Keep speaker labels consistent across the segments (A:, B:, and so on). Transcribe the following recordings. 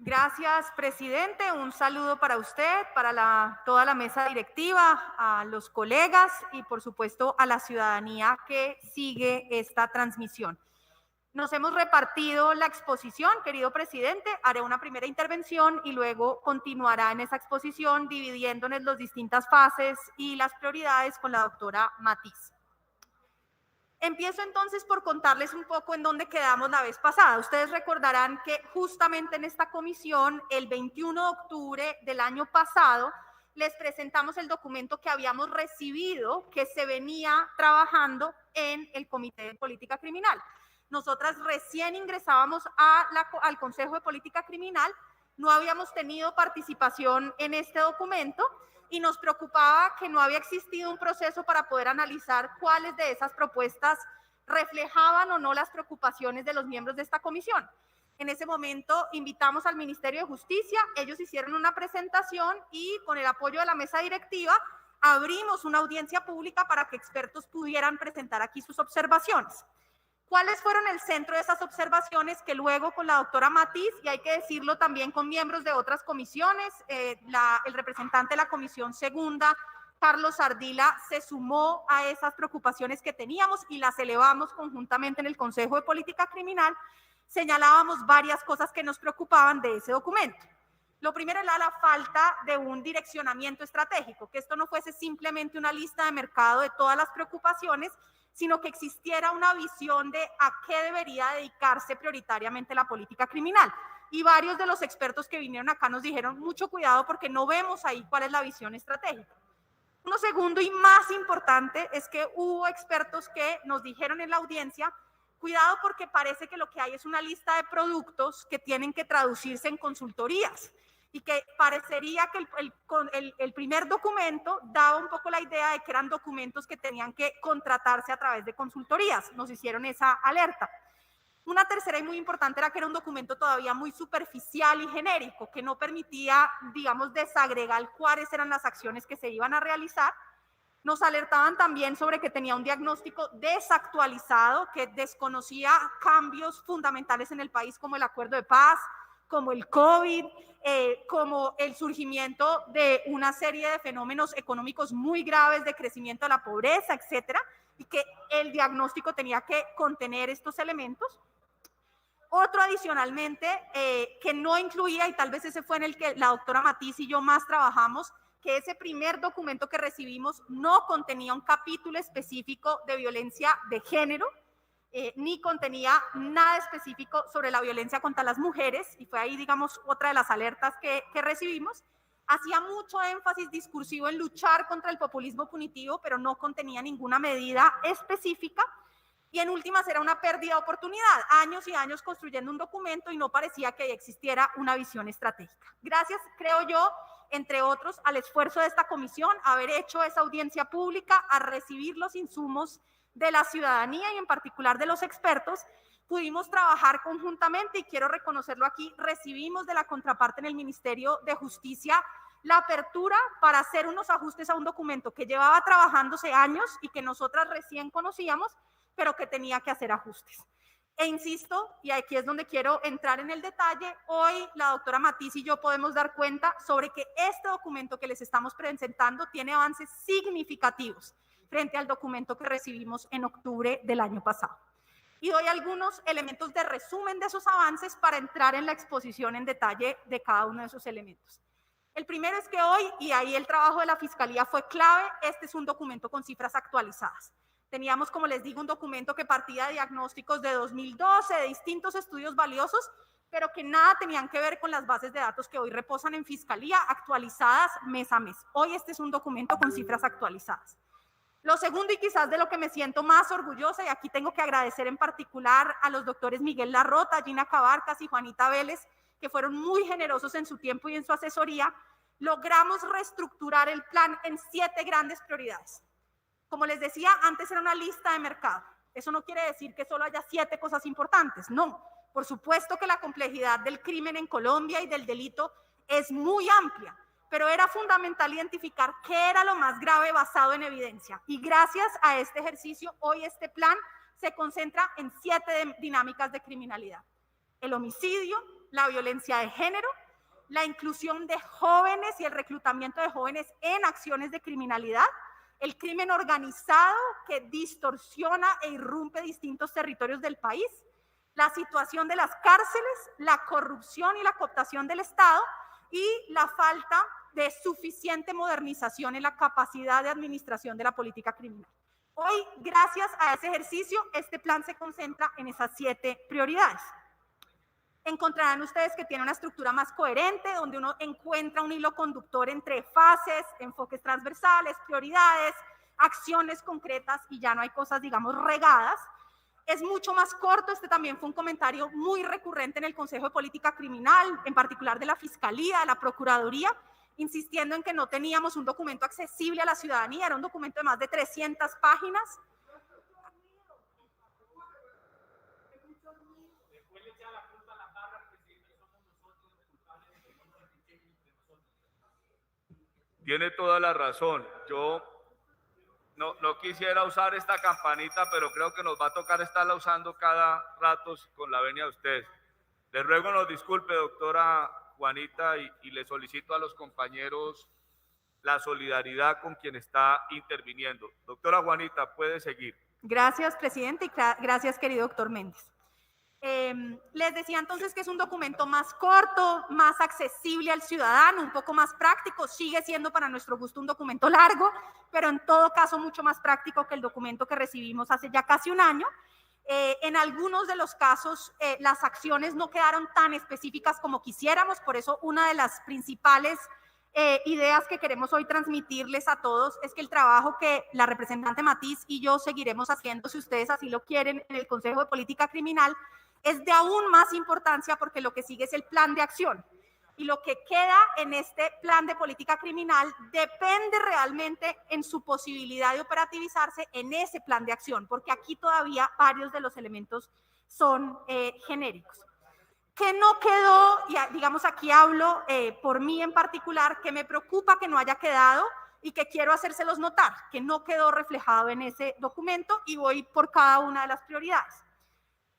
A: Gracias, presidente. Un saludo para usted, para toda la mesa directiva, a los colegas y, por supuesto, a la ciudadanía que sigue esta transmisión. Nos hemos repartido la exposición, querido presidente. Haré una primera intervención y luego continuará en esa exposición dividiéndonos en las distintas fases y las prioridades con la doctora Matiz. Empiezo entonces por contarles un poco en dónde quedamos la vez pasada. Ustedes recordarán que justamente en esta comisión, el 21 de octubre del año pasado, les presentamos el documento que habíamos recibido, que se venía trabajando en el Comité de Política Criminal. Nosotras recién ingresábamos al Consejo de Política Criminal, no habíamos tenido participación en este documento y nos preocupaba que no había existido un proceso para poder analizar cuáles de esas propuestas reflejaban o no las preocupaciones de los miembros de esta comisión. En ese momento invitamos al Ministerio de Justicia, ellos hicieron una presentación y con el apoyo de la mesa directiva abrimos una audiencia pública para que expertos pudieran presentar aquí sus observaciones. ¿Cuáles fueron el centro de esas observaciones que luego con la doctora Matiz, y hay que decirlo también con miembros de otras comisiones, el representante de la Comisión Segunda, Carlos Ardila, se sumó a esas preocupaciones que teníamos y las elevamos conjuntamente en el Consejo de Política Criminal? Señalábamos varias cosas que nos preocupaban de ese documento. Lo primero era la falta de un direccionamiento estratégico, que esto no fuese simplemente una lista de mercado de todas las preocupaciones, sino que existiera una visión de a qué debería dedicarse prioritariamente la política criminal. Y varios de los expertos que vinieron acá nos dijeron, mucho cuidado porque no vemos ahí cuál es la visión estratégica. Lo segundo y más importante es que hubo expertos que nos dijeron en la audiencia, cuidado porque parece que lo que hay es una lista de productos que tienen que traducirse en consultorías y que parecería que el primer documento daba un poco la idea de que eran documentos que tenían que contratarse a través de consultorías. Nos hicieron esa alerta. Una tercera y muy importante era que era un documento todavía muy superficial y genérico, que no permitía, digamos, desagregar cuáles eran las acciones que se iban a realizar. Nos alertaban también sobre que tenía un diagnóstico desactualizado, que desconocía cambios fundamentales en el país como el acuerdo de paz, como el COVID, como el surgimiento de una serie de fenómenos económicos muy graves de crecimiento de la pobreza, etcétera, y que el diagnóstico tenía que contener estos elementos. Otro adicionalmente que no incluía, y tal vez ese fue en el que la doctora Matiz y yo más trabajamos, que ese primer documento que recibimos no contenía un capítulo específico de violencia de género, ni contenía nada específico sobre la violencia contra las mujeres, y fue ahí, digamos, otra de las alertas que recibimos. Hacía mucho énfasis discursivo en luchar contra el populismo punitivo, pero no contenía ninguna medida específica. Y en últimas era una pérdida de oportunidad, años y años construyendo un documento y no parecía que existiera una visión estratégica. Gracias, creo yo, entre otros, al esfuerzo de esta comisión, haber hecho esa audiencia pública, a recibir los insumos de la ciudadanía y en particular de los expertos, pudimos trabajar conjuntamente y quiero reconocerlo aquí, recibimos de la contraparte en el Ministerio de Justicia la apertura para hacer unos ajustes a un documento que llevaba trabajándose años y que nosotras recién conocíamos, pero que tenía que hacer ajustes. E insisto, y aquí es donde quiero entrar en el detalle, hoy la doctora Matiz y yo podemos dar cuenta sobre que este documento que les estamos presentando tiene avances significativos frente al documento que recibimos en octubre del año pasado. Y doy algunos elementos de resumen de esos avances para entrar en la exposición en detalle de cada uno de esos elementos. El primero es que hoy, y ahí el trabajo de la Fiscalía fue clave, este es un documento con cifras actualizadas. Teníamos, como les digo, un documento que partía de diagnósticos de 2012, de distintos estudios valiosos, pero que nada tenían que ver con las bases de datos que hoy reposan en Fiscalía, actualizadas mes a mes. Hoy este es un documento con cifras actualizadas. Lo segundo, y quizás de lo que me siento más orgullosa, y aquí tengo que agradecer en particular a los doctores Miguel Larrota, Gina Cabarcas y Juanita Vélez, que fueron muy generosos en su tiempo y en su asesoría, logramos reestructurar el plan en 7 grandes prioridades. Como les decía, antes era una lista de mercado. Eso no quiere decir que solo haya 7 cosas importantes, no. Por supuesto que la complejidad del crimen en Colombia y del delito es muy amplia, pero era fundamental identificar qué era lo más grave basado en evidencia. Y gracias a este ejercicio, hoy este plan se concentra en 7 dinámicas de criminalidad. El homicidio, la violencia de género, la inclusión de jóvenes y el reclutamiento de jóvenes en acciones de criminalidad, el crimen organizado que distorsiona e irrumpe distintos territorios del país, la situación de las cárceles, la corrupción y la cooptación del Estado y la falta de suficiente modernización en la capacidad de administración de la política criminal. Hoy, gracias a ese ejercicio, este plan se concentra en esas 7 prioridades. Encontrarán ustedes que tiene una estructura más coherente, donde uno encuentra un hilo conductor entre fases, enfoques transversales, prioridades, acciones concretas y ya no hay cosas, digamos, regadas. Es mucho más corto, este también fue un comentario muy recurrente en el Consejo de Política Criminal, en particular de la Fiscalía, de la Procuraduría, insistiendo en que no teníamos un documento accesible a la ciudadanía, era un documento de más de 300 páginas.
B: Tiene toda la razón. Yo no quisiera usar esta campanita, pero creo que nos va a tocar estarla usando cada rato con la venia de ustedes. Le ruego nos disculpe, doctora Juanita, y le solicito a los compañeros la solidaridad con quien está interviniendo. Doctora Juanita, puede seguir.
A: Gracias, presidente, y gracias, querido doctor Méndez. Les decía entonces que es un documento más corto, más accesible al ciudadano, un poco más práctico, sigue siendo para nuestro gusto un documento largo, pero en todo caso mucho más práctico que el documento que recibimos hace ya casi un año. En algunos de los casos las acciones no quedaron tan específicas como quisiéramos, por eso una de las principales ideas que queremos hoy transmitirles a todos es que el trabajo que la representante Matiz y yo seguiremos haciendo, si ustedes así lo quieren, en el Consejo de Política Criminal, es de aún más importancia porque lo que sigue es el plan de acción. Y lo que queda en este plan de política criminal depende realmente en su posibilidad de operativizarse en ese plan de acción, porque aquí todavía varios de los elementos son genéricos. ¿Qué no quedó? Y digamos aquí hablo por mí en particular, que me preocupa que no haya quedado y que quiero hacérselos notar, que no quedó reflejado en ese documento y voy por cada una de las prioridades.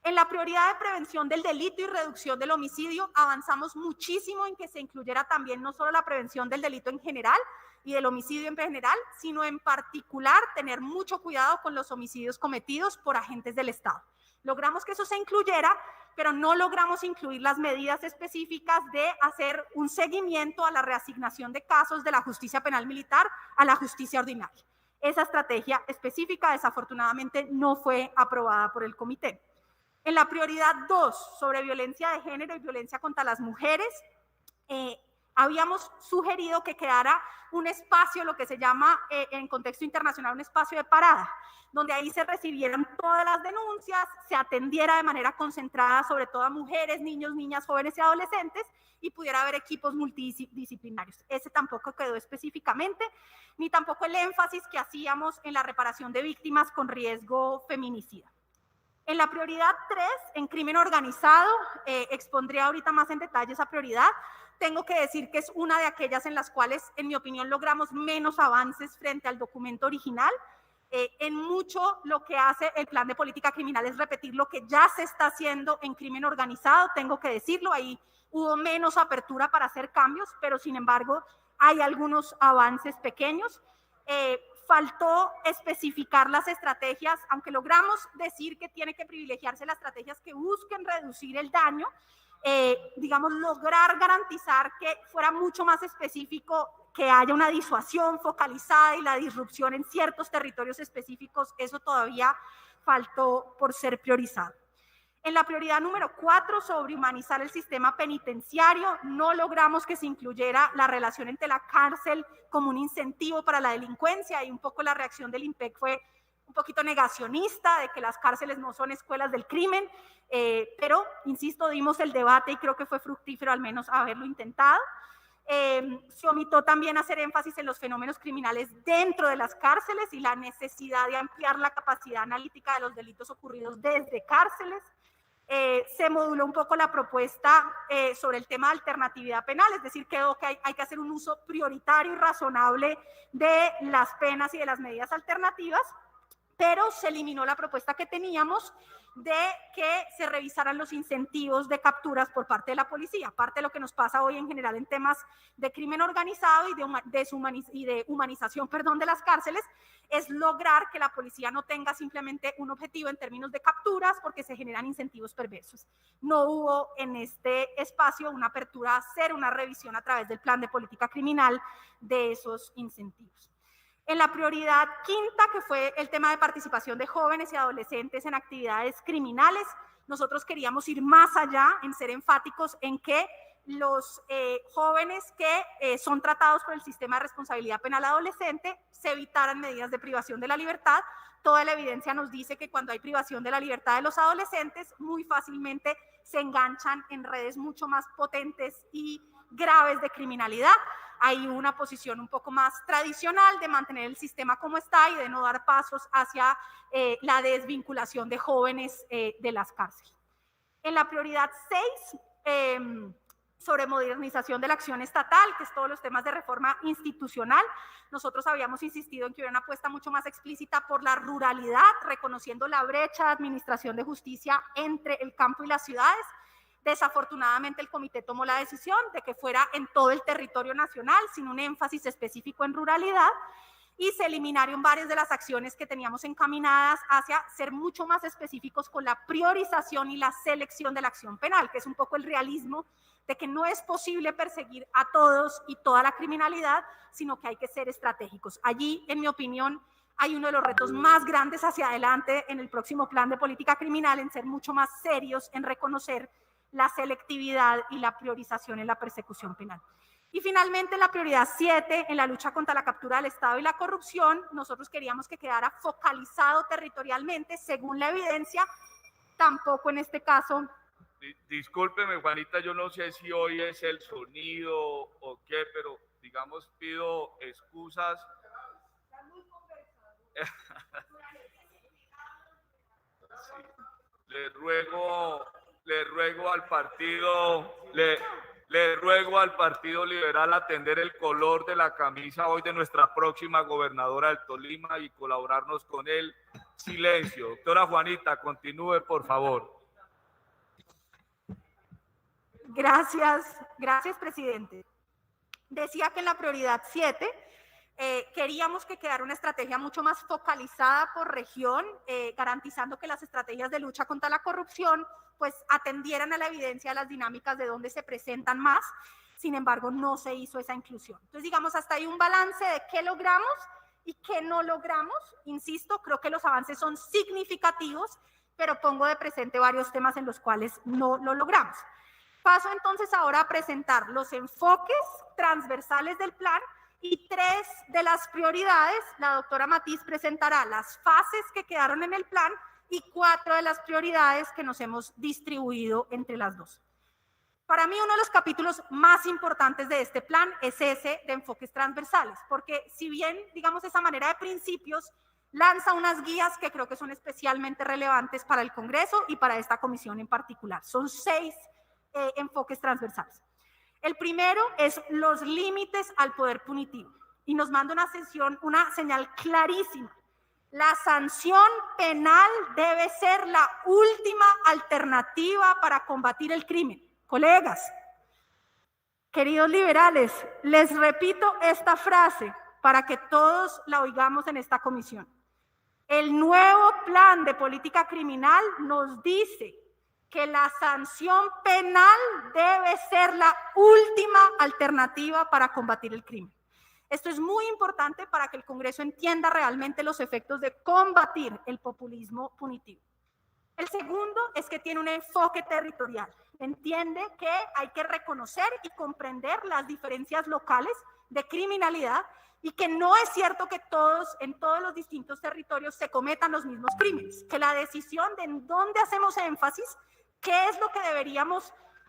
A: En la prioridad de prevención del delito y reducción del homicidio, avanzamos muchísimo en que se incluyera también no solo la prevención del delito en general y del homicidio en general, sino en particular tener mucho cuidado con los homicidios cometidos por agentes del Estado. Logramos que eso se incluyera, pero no logramos incluir las medidas específicas de hacer un seguimiento a la reasignación de casos de la justicia penal militar a la justicia ordinaria. Esa estrategia específica, desafortunadamente, no fue aprobada por el comité. En la prioridad 2, sobre violencia de género y violencia contra las mujeres, habíamos sugerido que quedara un espacio, lo que se llama en contexto internacional un espacio de parada, donde ahí se recibieran todas las denuncias, se atendiera de manera concentrada sobre todo a mujeres, niños, niñas, jóvenes y adolescentes y pudiera haber equipos multidisciplinarios. Ese tampoco quedó específicamente, ni tampoco el énfasis que hacíamos en la reparación de víctimas con riesgo feminicida. En la prioridad 3, en crimen organizado, expondré ahorita más en detalle esa prioridad. Tengo que decir que es una de aquellas en las cuales, en mi opinión, logramos menos avances frente al documento original. En mucho lo que hace el plan de política criminal es repetir lo que ya se está haciendo en crimen organizado, tengo que decirlo, ahí hubo menos apertura para hacer cambios, pero sin embargo hay algunos avances pequeños. Faltó especificar las estrategias, aunque logramos decir que tiene que privilegiarse las estrategias que busquen reducir el daño, digamos, lograr garantizar que fuera mucho más específico, que haya una disuasión focalizada y la disrupción en ciertos territorios específicos, eso todavía faltó por ser priorizado. En la prioridad número 4, sobre humanizar el sistema penitenciario, no logramos que se incluyera la relación entre la cárcel como un incentivo para la delincuencia y un poco la reacción del IMPEC fue un poquito negacionista de que las cárceles no son escuelas del crimen, pero, insisto, dimos el debate y creo que fue fructífero al menos haberlo intentado. Se omitió también hacer énfasis en los fenómenos criminales dentro de las cárceles y la necesidad de ampliar la capacidad analítica de los delitos ocurridos desde cárceles. Se moduló un poco la propuesta sobre el tema de alternatividad penal, es decir, quedó que hay que hacer un uso prioritario y razonable de las penas y de las medidas alternativas, pero se eliminó la propuesta que teníamos de que se revisaran los incentivos de capturas por parte de la policía. Parte de lo que nos pasa hoy en general en temas de crimen organizado y de humanización de las cárceles es lograr que la policía no tenga simplemente un objetivo en términos de capturas porque se generan incentivos perversos. No hubo en este espacio una apertura a hacer una revisión a través del plan de política criminal de esos incentivos. En la prioridad quinta, que fue el tema de participación de jóvenes y adolescentes en actividades criminales, nosotros queríamos ir más allá, en ser enfáticos en que los jóvenes que son tratados por el sistema de responsabilidad penal adolescente se evitaran medidas de privación de la libertad. Toda la evidencia nos dice que cuando hay privación de la libertad de los adolescentes, muy fácilmente se enganchan en redes mucho más potentes y graves de criminalidad. Hay una posición un poco más tradicional de mantener el sistema como está y de no dar pasos hacia la desvinculación de jóvenes de las cárceles. En la prioridad 6, sobre modernización de la acción estatal, que es todos los temas de reforma institucional, nosotros habíamos insistido en que hubiera una apuesta mucho más explícita por la ruralidad, reconociendo la brecha de administración de justicia entre el campo y las ciudades. Desafortunadamente el comité tomó la decisión de que fuera en todo el territorio nacional, sin un énfasis específico en ruralidad, y se eliminaron varias de las acciones que teníamos encaminadas hacia ser mucho más específicos con la priorización y la selección de la acción penal, que es un poco el realismo de que no es posible perseguir a todos y toda la criminalidad, sino que hay que ser estratégicos. Allí, en mi opinión, hay uno de los retos más grandes hacia adelante en el próximo plan de política criminal, en ser mucho más serios, en reconocer la selectividad y la priorización en la persecución penal. Y finalmente, en la prioridad 7, en la lucha contra la captura del Estado y la corrupción, nosotros queríamos que quedara focalizado territorialmente, según la evidencia. Tampoco en este caso.
B: Discúlpeme, Juanita, yo no sé si hoy es el sonido o qué, pero digamos, pido excusas. Sí. Le ruego al Partido Liberal atender el color de la camisa hoy de nuestra próxima gobernadora del Tolima y colaborarnos con el silencio. Doctora Juanita, continúe, por favor.
A: Gracias, presidente. Decía que en la prioridad 7 queríamos que quedara una estrategia mucho más focalizada por región, garantizando que las estrategias de lucha contra la corrupción pues atendieran a la evidencia de las dinámicas de dónde se presentan más. Sin embargo, no se hizo esa inclusión. Entonces, digamos, hasta hay un balance de qué logramos y qué no logramos. Insisto, creo que los avances son significativos, pero pongo de presente varios temas en los cuales no lo logramos. Paso entonces ahora a presentar los enfoques transversales del plan y 3 de las prioridades. La doctora Matiz presentará las fases que quedaron en el plan y 4 de las prioridades que nos hemos distribuido entre las dos. Para mí, uno de los capítulos más importantes de este plan es ese de enfoques transversales, porque si bien, digamos, esa manera de principios lanza unas guías que creo que son especialmente relevantes para el Congreso y para esta comisión en particular. Son 6 enfoques transversales. El primero es los límites al poder punitivo y nos manda una señal clarísima. La sanción penal debe ser la última alternativa para combatir el crimen. Colegas, queridos liberales, les repito esta frase para que todos la oigamos en esta comisión. El nuevo plan de política criminal nos dice que la sanción penal debe ser la última alternativa para combatir el crimen. Esto es muy importante para que el Congreso entienda realmente los efectos de combatir el populismo punitivo. El segundo es que tiene un enfoque territorial. Entiende que hay que reconocer y comprender las diferencias locales de criminalidad y que no es cierto que en todos los distintos territorios se cometan los mismos crímenes, que la decisión de en dónde hacemos énfasis, qué es lo que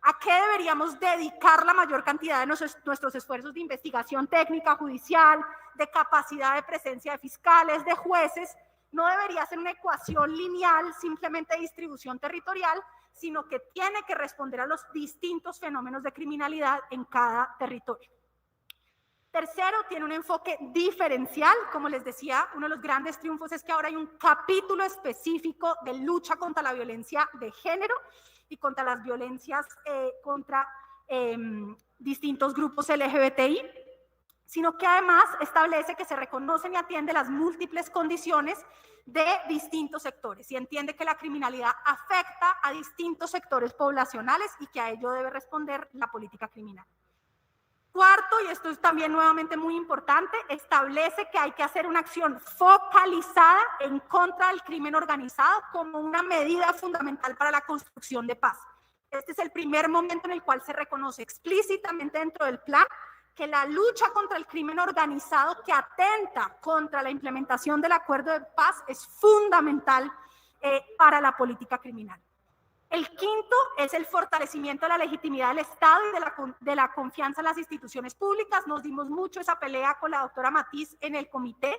A: a qué deberíamos dedicar la mayor cantidad de nuestros esfuerzos de investigación técnica, judicial, de capacidad de presencia de fiscales, de jueces, no debería ser una ecuación lineal, simplemente de distribución territorial, sino que tiene que responder a los distintos fenómenos de criminalidad en cada territorio. Tercero, tiene un enfoque diferencial. Como les decía, uno de los grandes triunfos es que ahora hay un capítulo específico de lucha contra la violencia de género y contra las violencias contra distintos grupos LGBTI, sino que además establece que se reconocen y atienden las múltiples condiciones de distintos sectores y entiende que la criminalidad afecta a distintos sectores poblacionales y que a ello debe responder la política criminal. Cuarto, y esto es también nuevamente muy importante, establece que hay que hacer una acción focalizada en contra del crimen organizado como una medida fundamental para la construcción de paz. Este es el primer momento en el cual se reconoce explícitamente dentro del plan que la lucha contra el crimen organizado que atenta contra la implementación del acuerdo de paz es fundamental para la política criminal. El quinto es el fortalecimiento de la legitimidad del Estado y de la confianza en las instituciones públicas. Nos dimos mucho esa pelea con la doctora Matiz en el comité.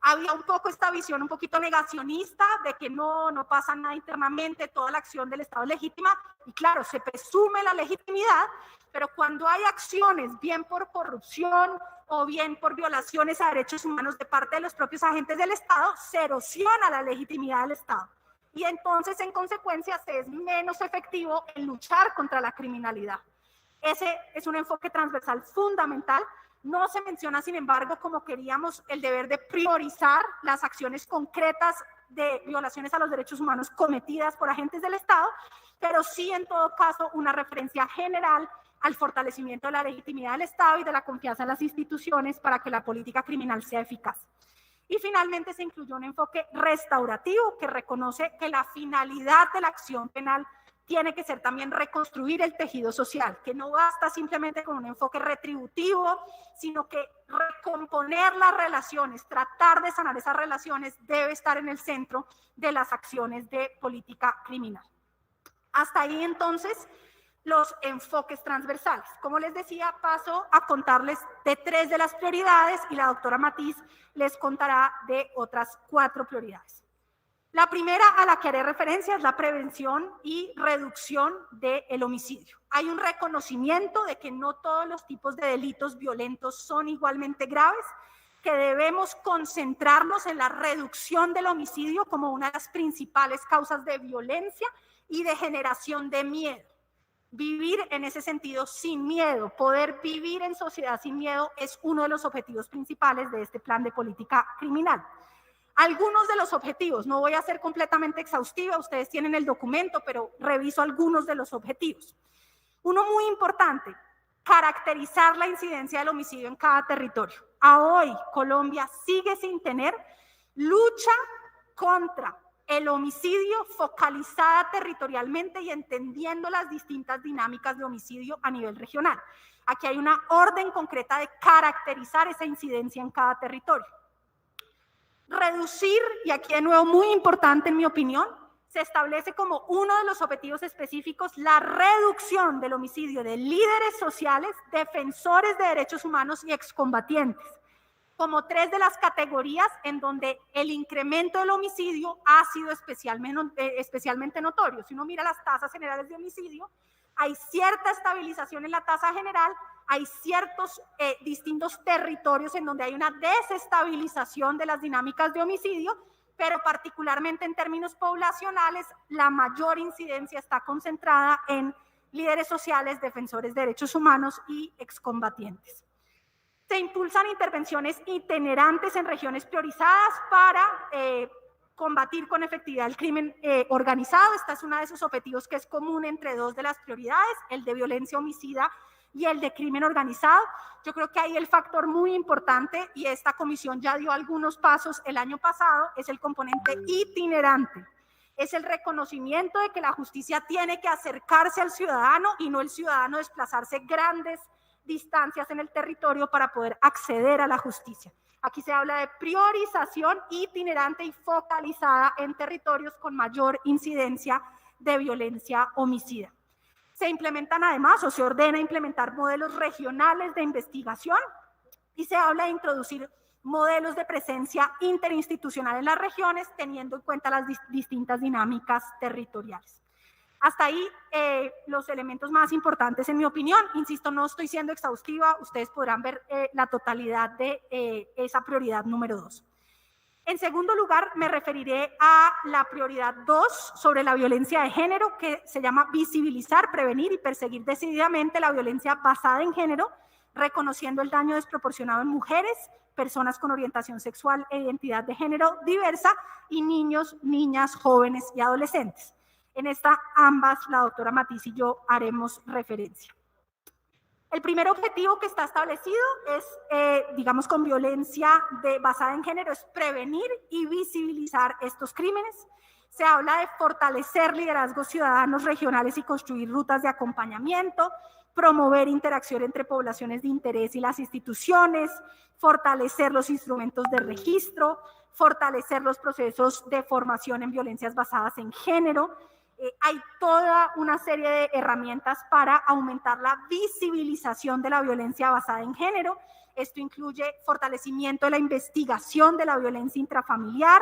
A: Había un poco esta visión un poquito negacionista de que no pasa nada internamente, toda la acción del Estado es legítima. Y claro, se presume la legitimidad, pero cuando hay acciones, bien por corrupción o bien por violaciones a derechos humanos de parte de los propios agentes del Estado, se erosiona la legitimidad del Estado. Y entonces, en consecuencia, se es menos efectivo en luchar contra la criminalidad. Ese es un enfoque transversal fundamental. No se menciona, sin embargo, como queríamos, el deber de priorizar las acciones concretas de violaciones a los derechos humanos cometidas por agentes del Estado, pero sí, en todo caso, una referencia general al fortalecimiento de la legitimidad del Estado y de la confianza en las instituciones para que la política criminal sea eficaz. Y finalmente se incluyó un enfoque restaurativo que reconoce que la finalidad de la acción penal tiene que ser también reconstruir el tejido social, que no basta simplemente con un enfoque retributivo, sino que recomponer las relaciones, tratar de sanar esas relaciones debe estar en el centro de las acciones de política criminal. Hasta ahí entonces los enfoques transversales. Como les decía, paso a contarles de 3 de las prioridades y la doctora Matiz les contará de otras 4 prioridades. La primera a la que haré referencia es la prevención y reducción del homicidio. Hay un reconocimiento de que no todos los tipos de delitos violentos son igualmente graves, que debemos concentrarnos en la reducción del homicidio como una de las principales causas de violencia y de generación de miedo. Vivir en ese sentido sin miedo, poder vivir en sociedad sin miedo es uno de los objetivos principales de este plan de política criminal. Algunos de los objetivos, no voy a ser completamente exhaustiva, ustedes tienen el documento, pero reviso algunos de los objetivos. Uno muy importante, caracterizar la incidencia del homicidio en cada territorio. A hoy, Colombia sigue sin tener lucha contra el homicidio focalizada territorialmente y entendiendo las distintas dinámicas de homicidio a nivel regional. Aquí hay una orden concreta de caracterizar esa incidencia en cada territorio. Reducir, y aquí de nuevo muy importante en mi opinión, se establece como uno de los objetivos específicos la reducción del homicidio de líderes sociales, defensores de derechos humanos y excombatientes, como 3 de las categorías en donde el incremento del homicidio ha sido especialmente notorio. Si uno mira las tasas generales de homicidio, hay cierta estabilización en la tasa general, hay ciertos distintos territorios en donde hay una desestabilización de las dinámicas de homicidio, pero particularmente en términos poblacionales, la mayor incidencia está concentrada en líderes sociales, defensores de derechos humanos y excombatientes. Se impulsan intervenciones itinerantes en regiones priorizadas para combatir con efectividad el crimen organizado. Este es uno de esos objetivos que es común entre 2 de las prioridades, el de violencia homicida y el de crimen organizado. Yo creo que ahí el factor muy importante, y esta comisión ya dio algunos pasos el año pasado, es el componente itinerante. Es el reconocimiento de que la justicia tiene que acercarse al ciudadano y no el ciudadano desplazarse grandes distancias en el territorio para poder acceder a la justicia. Aquí se habla de priorización itinerante y focalizada en territorios con mayor incidencia de violencia homicida. Se implementan además, o se ordena implementar modelos regionales de investigación y se habla de introducir modelos de presencia interinstitucional en las regiones, teniendo en cuenta las distintas dinámicas territoriales. Hasta ahí los elementos más importantes en mi opinión. Insisto, no estoy siendo exhaustiva, ustedes podrán ver la totalidad de esa prioridad número 2. En segundo lugar, me referiré a la prioridad 2 sobre la violencia de género, que se llama visibilizar, prevenir y perseguir decididamente la violencia basada en género, reconociendo el daño desproporcionado en mujeres, personas con orientación sexual e identidad de género diversa y niños, niñas, jóvenes y adolescentes. En esta ambas, la doctora Matiz y yo haremos referencia. El primer objetivo que está establecido es, digamos, con violencia basada en género, es prevenir y visibilizar estos crímenes. Se habla de fortalecer liderazgos ciudadanos regionales y construir rutas de acompañamiento, promover interacción entre poblaciones de interés y las instituciones, fortalecer los instrumentos de registro, fortalecer los procesos de formación en violencias basadas en género. Hay toda una serie de herramientas para aumentar la visibilización de la violencia basada en género. Esto incluye fortalecimiento de la investigación de la violencia intrafamiliar,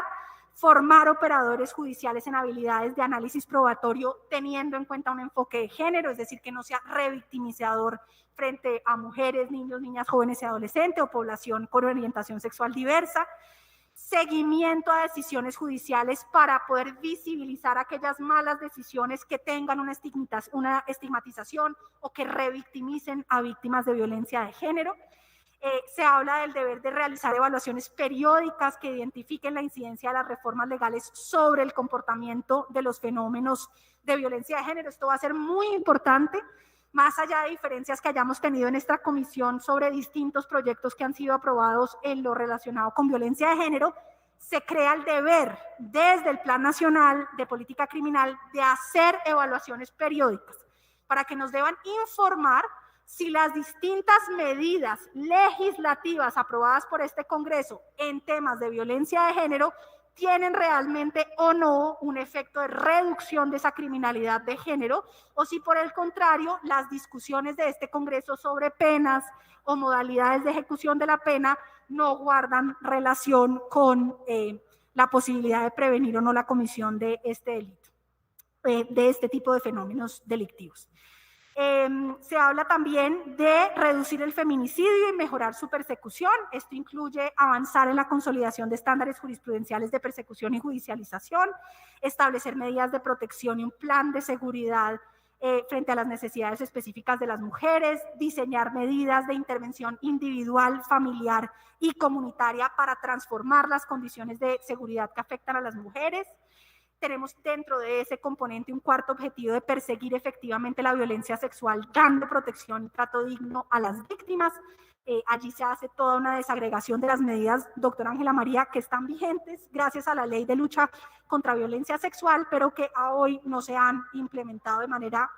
A: formar operadores judiciales en habilidades de análisis probatorio teniendo en cuenta un enfoque de género, es decir, que no sea revictimizador frente a mujeres, niños, niñas, jóvenes y adolescentes o población con orientación sexual diversa. Seguimiento a decisiones judiciales para poder visibilizar aquellas malas decisiones que tengan una estigmatización o que revictimicen a víctimas de violencia de género. Se habla del deber de realizar evaluaciones periódicas que identifiquen la incidencia de las reformas legales sobre el comportamiento de los fenómenos de violencia de género. Esto va a ser muy importante, más allá de diferencias que hayamos tenido en esta comisión sobre distintos proyectos que han sido aprobados en lo relacionado con violencia de género. Se crea el deber desde el Plan Nacional de Política Criminal de hacer evaluaciones periódicas para que nos deban informar si las distintas medidas legislativas aprobadas por este Congreso en temas de violencia de género tienen realmente o no un efecto de reducción de esa criminalidad de género, o si por el contrario las discusiones de este Congreso sobre penas o modalidades de ejecución de la pena no guardan relación con la posibilidad de prevenir o no la comisión de este delito, de este tipo de fenómenos delictivos. Se habla también de reducir el feminicidio y mejorar su persecución. Esto incluye avanzar en la consolidación de estándares jurisprudenciales de persecución y judicialización, establecer medidas de protección y un plan de seguridad frente a las necesidades específicas de las mujeres, diseñar medidas de intervención individual, familiar y comunitaria para transformar las condiciones de seguridad que afectan a las mujeres. Tenemos dentro de ese componente un cuarto objetivo de perseguir efectivamente la violencia sexual, dando protección y trato digno a las víctimas. Allí se hace toda una desagregación de las medidas, doctora Ángela María, que están vigentes gracias a la ley de lucha contra violencia sexual, pero que a hoy no se han implementado de manera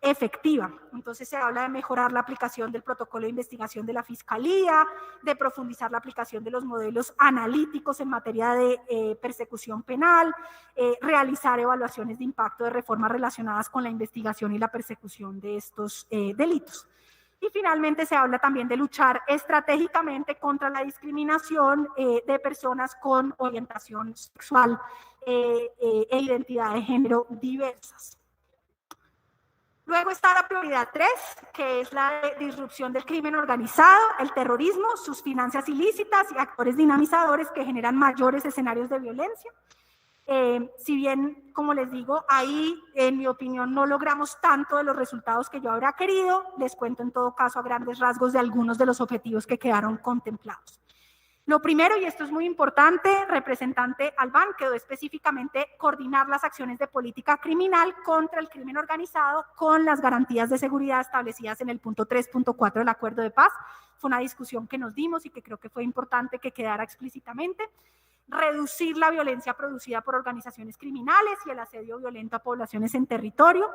A: efectiva. Entonces se habla de mejorar la aplicación del protocolo de investigación de la Fiscalía, de profundizar la aplicación de los modelos analíticos en materia de persecución penal, realizar evaluaciones de impacto de reformas relacionadas con la investigación y la persecución de estos delitos. Y finalmente se habla también de luchar estratégicamente contra la discriminación de personas con orientación sexual e identidad de género diversas. Luego está la prioridad 3, que es la de disrupción del crimen organizado, el terrorismo, sus finanzas ilícitas y actores dinamizadores que generan mayores escenarios de violencia. Si bien, como les digo, ahí, en mi opinión, no logramos tanto de los resultados que yo habría querido, les cuento en todo caso a grandes rasgos de algunos de los objetivos que quedaron contemplados. Lo primero, y esto es muy importante, representante Albán, quedó específicamente coordinar las acciones de política criminal contra el crimen organizado con las garantías de seguridad establecidas en el punto 3.4 del Acuerdo de Paz. Fue una discusión que nos dimos y que creo que fue importante que quedara explícitamente. Reducir la violencia producida por organizaciones criminales y el asedio violento a poblaciones en territorio.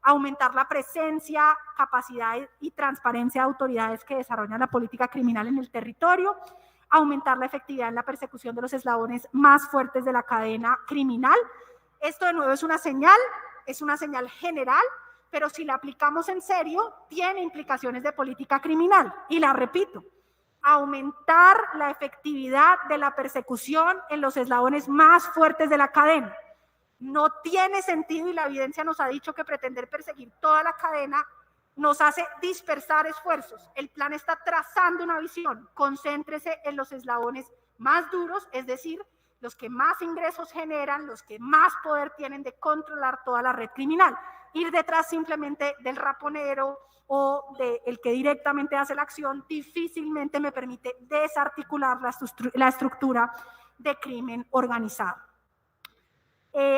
A: Aumentar la presencia, capacidad y transparencia de autoridades que desarrollan la política criminal en el territorio. Aumentar la efectividad en la persecución de los eslabones más fuertes de la cadena criminal. Esto de nuevo es una señal general, pero si la aplicamos en serio, tiene implicaciones de política criminal. Y la repito, aumentar la efectividad de la persecución en los eslabones más fuertes de la cadena. no tiene sentido y la evidencia nos ha dicho que pretender perseguir toda la cadena nos hace dispersar esfuerzos. El plan está trazando una visión. Concéntrese en los eslabones más duros, es decir, los que más ingresos generan, los que más poder tienen de controlar toda la red criminal. Ir detrás simplemente del raponero o del que directamente hace la acción difícilmente me permite desarticular la estructura de crimen organizado.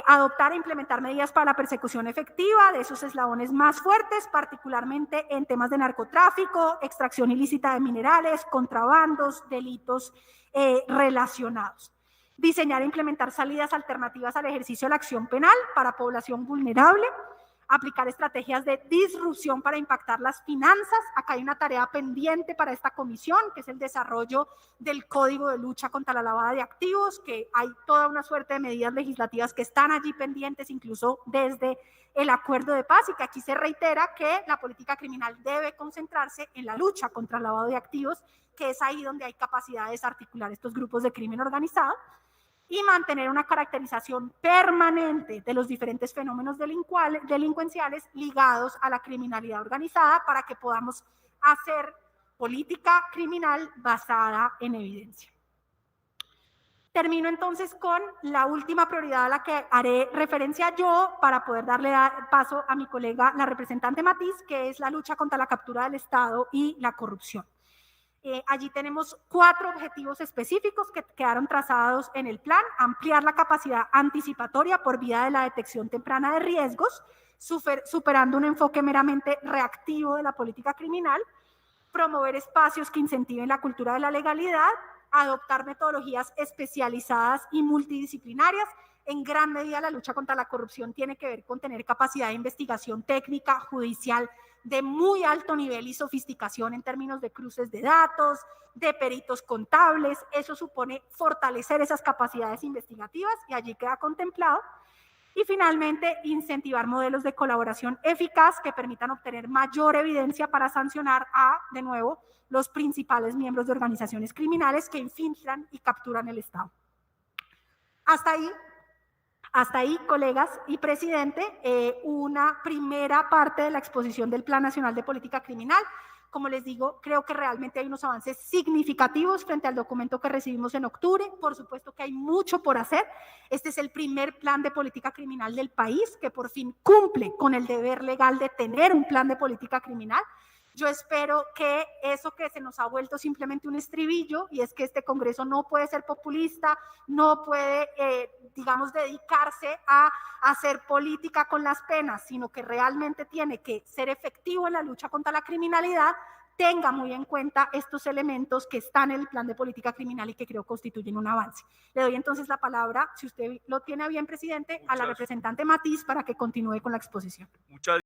A: Adoptar e implementar medidas para la persecución efectiva de esos eslabones más fuertes, particularmente en temas de narcotráfico, extracción ilícita de minerales, contrabandos, delitos relacionados. Diseñar e implementar salidas alternativas al ejercicio de la acción penal para población vulnerable. Aplicar estrategias de disrupción para impactar las finanzas. Acá hay una tarea pendiente para esta comisión, que es el desarrollo del Código de Lucha contra la Lavada de Activos, que hay toda una suerte de medidas legislativas que están allí pendientes, incluso desde el acuerdo de paz, y que aquí se reitera que la política criminal debe concentrarse en la lucha contra el lavado de activos, que es ahí donde hay capacidad de desarticular estos grupos de crimen organizado, y mantener una caracterización permanente de los diferentes fenómenos delincuenciales ligados a la criminalidad organizada para que podamos hacer política criminal basada en evidencia. Termino entonces con la última prioridad a la que haré referencia yo para poder darle paso a mi colega, la representante Matiz, que es la lucha contra la captura del Estado y la corrupción. Allí tenemos 4 objetivos específicos que quedaron trazados en el plan: ampliar la capacidad anticipatoria por vía de la detección temprana de riesgos, superando un enfoque meramente reactivo de la política criminal, promover espacios que incentiven la cultura de la legalidad, adoptar metodologías especializadas y multidisciplinarias. En gran medida la lucha contra la corrupción tiene que ver con tener capacidad de investigación técnica, judicial, de muy alto nivel y sofisticación en términos de cruces de datos, de peritos contables. Eso supone fortalecer esas capacidades investigativas y allí queda contemplado. Y finalmente, incentivar modelos de colaboración eficaz que permitan obtener mayor evidencia para sancionar a, de nuevo, los principales miembros de organizaciones criminales que infiltran y capturan el Estado. Hasta ahí, colegas y presidente, una primera parte de la exposición del Plan Nacional de Política Criminal. Como les digo, creo que realmente hay unos avances significativos frente al documento que recibimos en octubre. Por supuesto que hay mucho por hacer. Este es el primer plan de política criminal del país que por fin cumple con el deber legal de tener un plan de política criminal. Yo espero que eso que se nos ha vuelto simplemente un estribillo, y es que este Congreso no puede ser populista, no puede, digamos, dedicarse a hacer política con las penas, sino que realmente tiene que ser efectivo en la lucha contra la criminalidad, tenga muy en cuenta estos elementos que están en el plan de política criminal y que creo constituyen un avance. Le doy entonces la palabra, si usted lo tiene a bien, presidente, a la representante Matiz para que continúe con la exposición.
B: Muchas